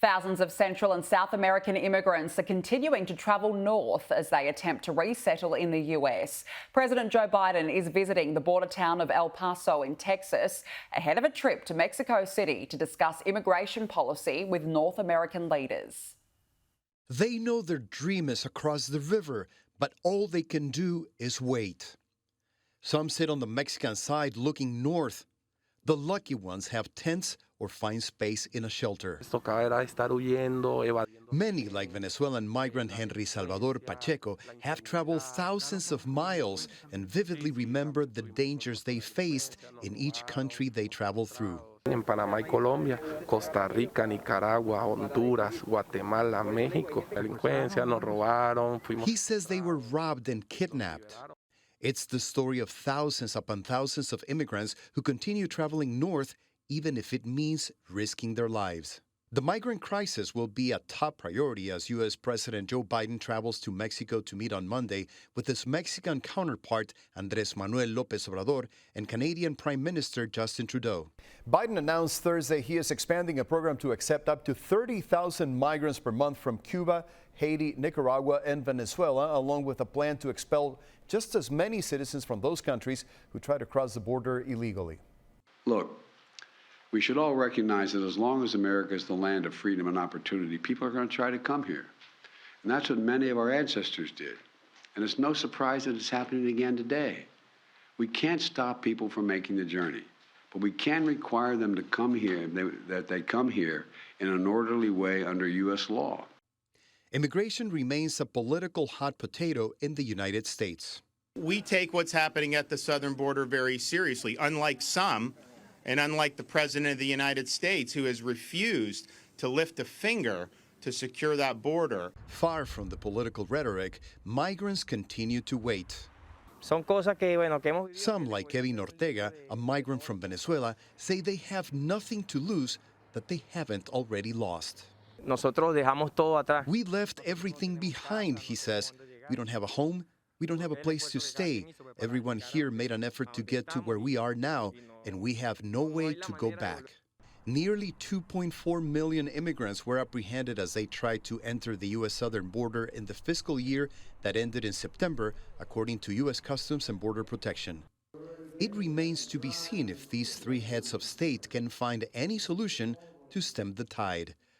Thousands of Central and South American immigrants are continuing to travel north as they attempt to resettle in the US. President Joe Biden is visiting the border town of El Paso in Texas ahead of a trip to Mexico City to discuss immigration policy with North American leaders. They know their dream is across the river, but all they can do is wait. Some sit on the Mexican side looking north. The lucky ones have tents or find space in a shelter. Many, like Venezuelan migrant Henry Salvador Pacheco, have traveled thousands of miles and vividly remember the dangers they faced in each country they traveled through. En Panamá y Colombia, Costa Rica, Nicaragua, Honduras, Guatemala, México. Delincuencia, nos robaron. He says they were robbed and kidnapped. It's the story of thousands upon thousands of immigrants who continue traveling north, even if it means risking their lives. The migrant crisis will be a top priority as U.S. President Joe Biden travels to Mexico to meet on Monday with his Mexican counterpart, Andrés Manuel López Obrador, and Canadian Prime Minister Justin Trudeau. Biden announced Thursday he is expanding a program to accept up to 30,000 migrants per month from Cuba, Haiti, Nicaragua, and Venezuela, along with a plan to expel just as many citizens from those countries who try to cross the border illegally. Look, we should all recognize that as long as America is the land of freedom and opportunity, people are going to try to come here. And that's what many of our ancestors did. And it's no surprise that it's happening again today. We can't stop people from making the journey, but we can require them to come here, that they come here in an orderly way under U.S. law. Immigration remains a political hot potato in the United States. We take what's happening at the southern border very seriously, unlike some, and unlike the President of the United States, who has refused to lift a finger to secure that border. Far from the political rhetoric, migrants continue to wait. Some, like Kevin Ortega, a migrant from Venezuela, say they have nothing to lose that they haven't already lost. We left everything behind, he says. We don't have a home. We don't have a place to stay. Everyone here made an effort to get to where we are now, and we have no way to go back. Nearly 2.4 million immigrants were apprehended as they tried to enter the U.S. southern border in the fiscal year that ended in September, according to U.S. Customs and Border Protection. It remains to be seen if these three heads of state can find any solution to stem the tide.